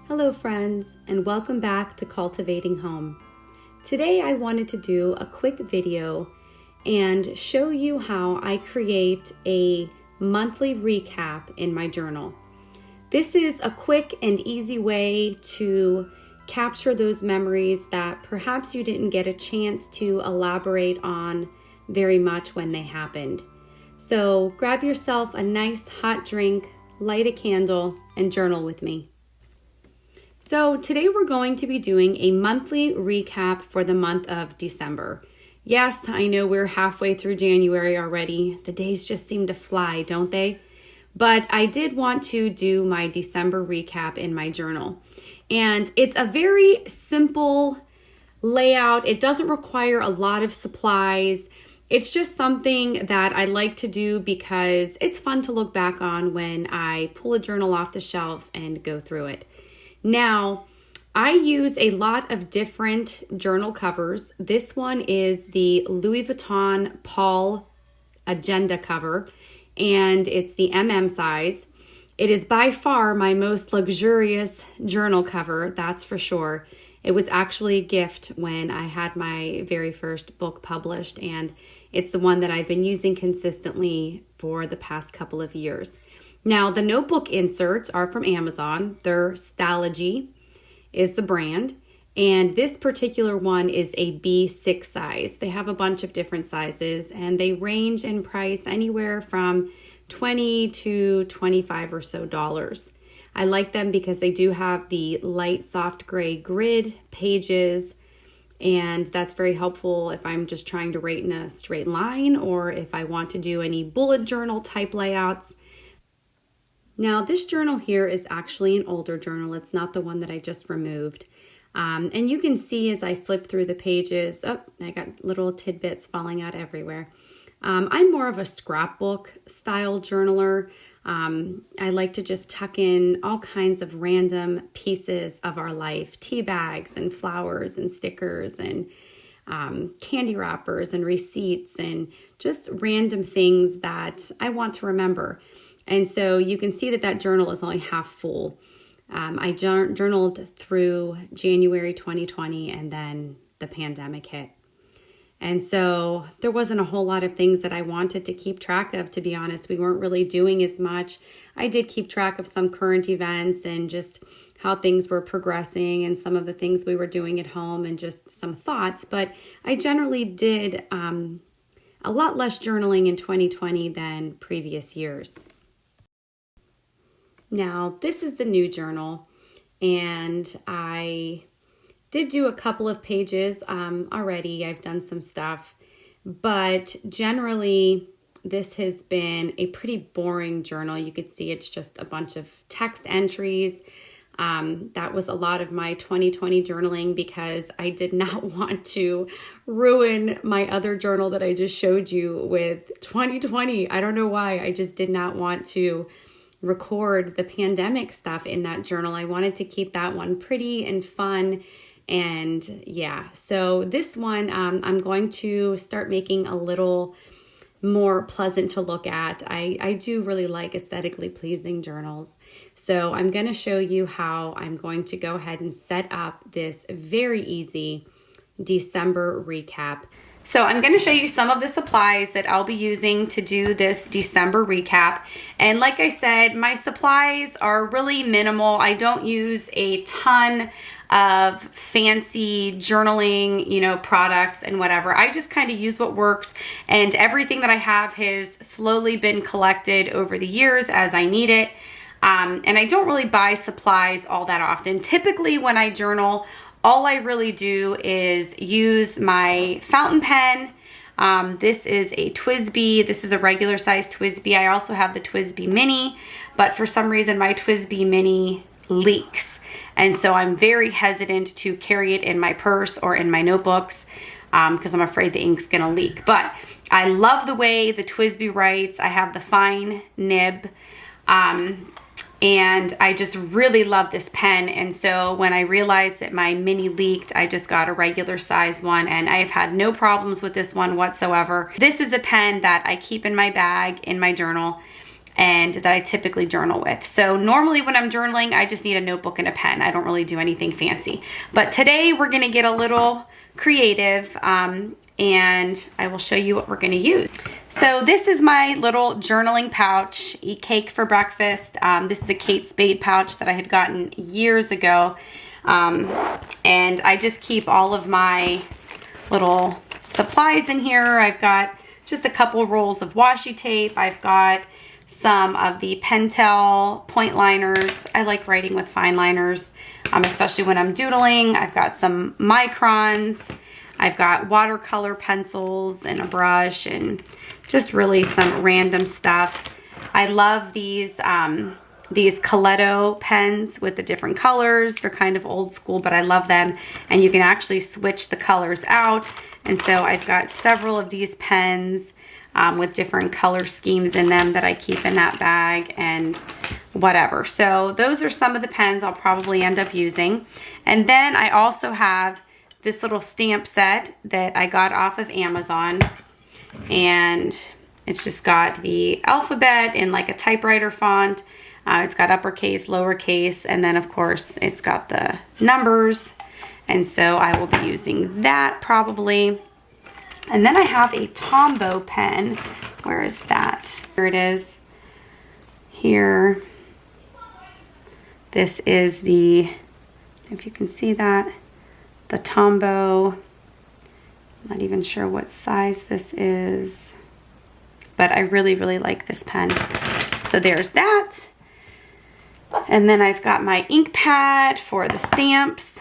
Hello friends, and welcome back to Cultivating Home. Today I wanted to do a quick video and show you how I create a monthly recap in my journal. This is a quick and easy way to capture those memories that perhaps you didn't get a chance to elaborate on very much when they happened. So grab yourself a nice hot drink, light a candle, and journal with me. So today we're going to be doing a monthly recap for the month of December. Yes, I know we're halfway through January already. The days just seem to fly, don't they? But I did want to do my December recap in my journal. And it's a very simple layout. It doesn't require a lot of supplies. It's just something that I like to do because it's fun to look back on when I pull a journal off the shelf and go through it. Now, I use a lot of different journal covers. This one is the Louis Vuitton Paul Agenda cover, and it's the size. It is by far my most luxurious journal cover, that's for sure. It was actually a gift when I had my very first book published, and it's the one that I've been using consistently for the past couple of years. Now, the notebook inserts are from Amazon. They're Stalogy is the brand, and this particular one is a B6 size. They have a bunch of different sizes, and they range in price anywhere from $20 to $25 or so dollars. I like them because they do have the light soft gray grid pages, and that's very helpful if I'm just trying to write in a straight line or if I want to do any bullet journal type layouts. Now, this journal here is actually an older journal. It's not the one that I just removed. And you can see as I flip through the pages, oh, I got little tidbits falling out everywhere. I'm more of a scrapbook style journaler. I like to just tuck in all kinds of random pieces of our life, tea bags and flowers and stickers and candy wrappers and receipts and just random things that I want to remember. And so you can see that that journal is only half full. I journaled through January 2020 and then the pandemic hit. And so there wasn't a whole lot of things that I wanted to keep track of, to be honest. We weren't really doing as much. I did keep track of some current events and just how things were progressing and some of the things we were doing at home and just some thoughts. But I generally did a lot less journaling in 2020 than previous years. Now, this is the new journal, and I did do a couple of pages already. I've done some stuff, but generally this has been a pretty boring journal. You could see it's just a bunch of text entries. That was a lot of my 2020 journaling because I did not want to ruin my other journal that I just showed you with 2020. I don't know why. I just did not want to record the pandemic stuff in that journal. I wanted to keep that one pretty and fun. And yeah, so this one I'm going to start making a little more pleasant to look at. I do really like aesthetically pleasing journals. So I'm going to show you how I'm going to go ahead and set up this very easy December recap. So I'm going to show you some of the supplies that I'll be using to do this December recap. And like I said, my supplies are really minimal. I don't use a ton of fancy journaling, products and whatever. I just kind of use what works, and everything that I have has slowly been collected over the years as I need it. And I don't really buy supplies all that often. Typically when I journal, all I really do is use my fountain pen. This is a TWSBI. This is a regular size TWSBI. I also have the TWSBI Mini, but for some reason my TWSBI Mini leaks. And so I'm very hesitant to carry it in my purse or in my notebooks because I'm afraid the ink's gonna leak. But I love the way the TWSBI writes. I have the fine nib. and I just really love this pen. And so when I realized that my mini leaked, I just got a regular size one, and I've had no problems with this one whatsoever. This is a pen that I keep in my bag in my journal and that I typically journal with. So normally when I'm journaling, I just need a notebook and a pen. I don't really do anything fancy. But today we're gonna get a little creative, and I will show you what we're gonna use. So this is my little journaling pouch, eat cake for breakfast. This is a Kate Spade pouch that I had gotten years ago. And I just keep all of my little supplies in here. I've got just a couple rolls of washi tape. I've got some of the Pentel point liners. I like writing with fine liners, especially when I'm doodling. I've got some microns. I've got watercolor pencils and a brush and just really some random stuff. I love these Coletto pens with the different colors. They're kind of old school, but I love them. And you can actually switch the colors out. And so I've got several of these pens with different color schemes in them that I keep in that bag and whatever. So those are some of the pens I'll probably end up using. And then I also have this little stamp set that I got off of Amazon, and it's just got the alphabet in like a typewriter font. It's got uppercase, lowercase, and then of course it's got the numbers, and so I will be using that probably. And then I have a Tombow pen. Where is that? Here it is. Here. This is the, if you can see that, the Tombow. I'm not even sure what size this is, but I really, really like this pen. So there's that. And then I've got my ink pad for the stamps.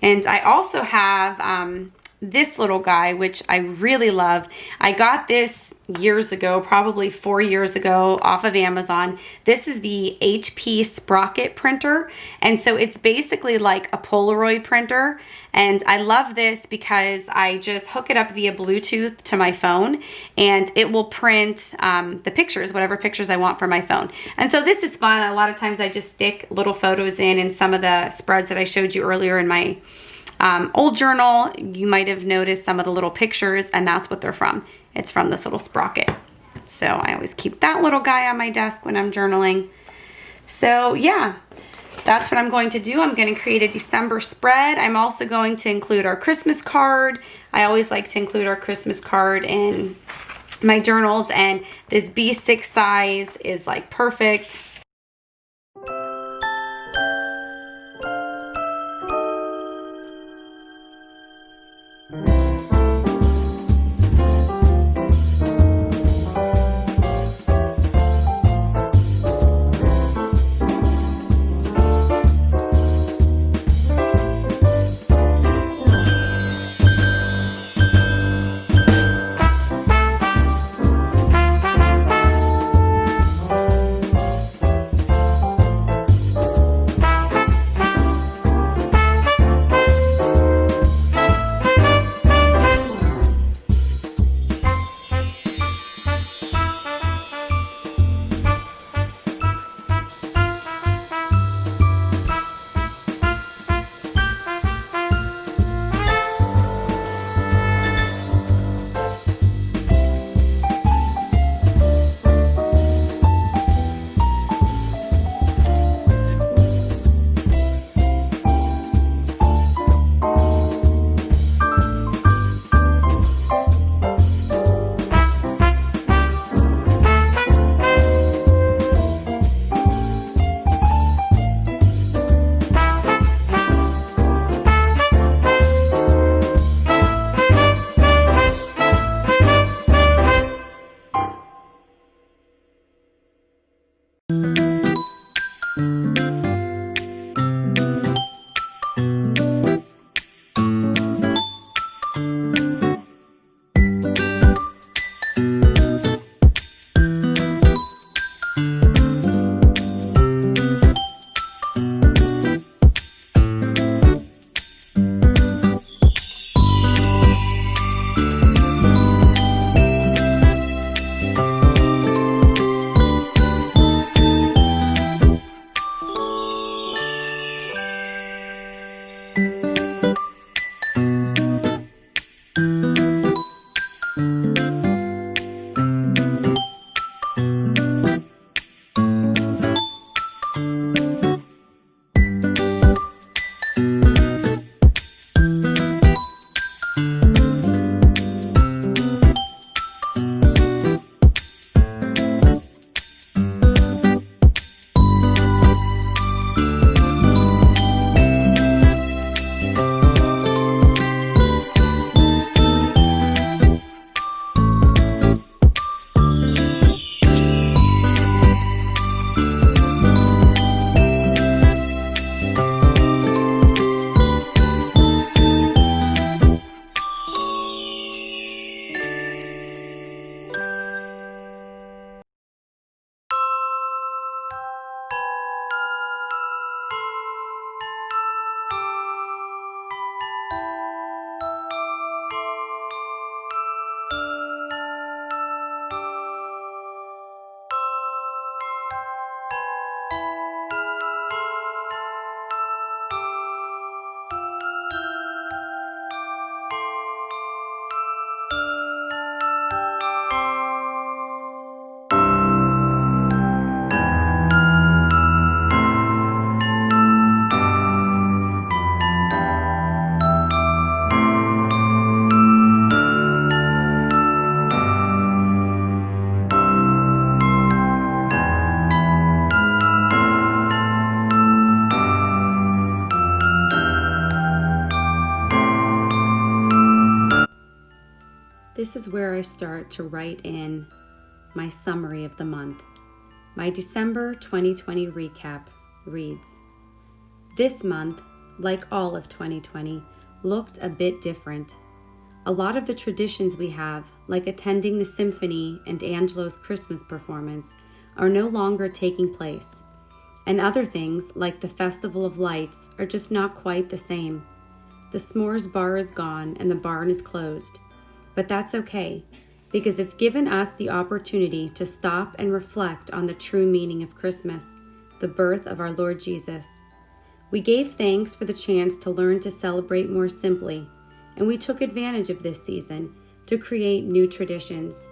And I also have this little guy, which I really love. I got this years ago, probably 4 years ago, off of Amazon. This is the HP Sprocket Printer. And so it's basically like a Polaroid printer. And I love this because I just hook it up via Bluetooth to my phone, and it will print the pictures, whatever pictures I want for my phone. And so this is fun. A lot of times I just stick little photos in some of the spreads that I showed you earlier in my old journal. You might have noticed some of the little pictures, and that's what they're from. It's from this little Sprocket. So I always keep that little guy on my desk when I'm journaling. So yeah, that's what I'm going to do. I'm going to create a December spread. I'm also going to include our Christmas card. I always like to include our Christmas card in my journals, and this B6 size is like perfect. this is where I start to write in my summary of the month. My December 2020 recap reads, "This month, like all of 2020, looked a bit different. A lot of the traditions we have, like attending the symphony and Angelo's Christmas performance, are no longer taking place. And other things, like the Festival of Lights, are just not quite the same. The s'mores bar is gone and the barn is closed. But that's okay, because it's given us the opportunity to stop and reflect on the true meaning of Christmas, the birth of our Lord Jesus. We gave thanks for the chance to learn to celebrate more simply, and we took advantage of this season to create new traditions.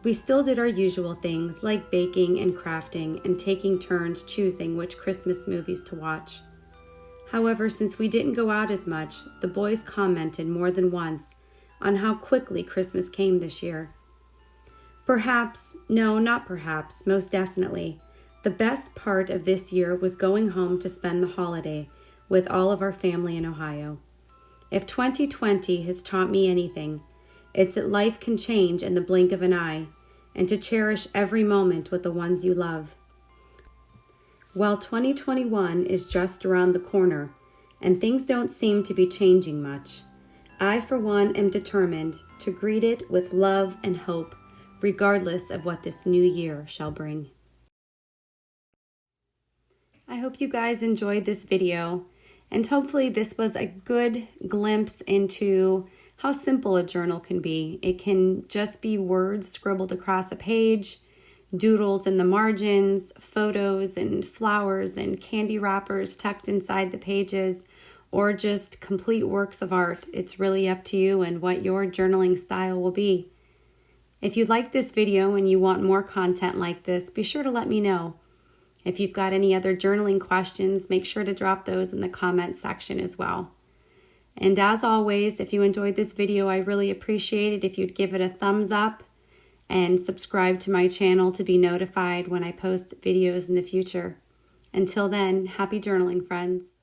We still did our usual things like baking and crafting and taking turns choosing which Christmas movies to watch. However, since we didn't go out as much, the boys commented more than once on how quickly Christmas came this year. Perhaps, no, not perhaps, most definitely, the best part of this year was going home to spend the holiday with all of our family in Ohio. If 2020 has taught me anything, it's that life can change in the blink of an eye, and to cherish every moment with the ones you love. While 2021 is just around the corner, and things don't seem to be changing much, I, for one, am determined to greet it with love and hope, regardless of what this new year shall bring." I hope you guys enjoyed this video, and hopefully this was a good glimpse into how simple a journal can be. It can just be words scribbled across a page, doodles in the margins, photos and flowers and candy wrappers tucked inside the pages, or just complete works of art. It's really up to you and what your journaling style will be. If you like this video and you want more content like this, be sure to let me know. If you've got any other journaling questions, make sure to drop those in the comments section as well. And as always, if you enjoyed this video, I really appreciate it if you'd give it a thumbs up and subscribe to my channel to be notified when I post videos in the future. Until then, happy journaling, friends.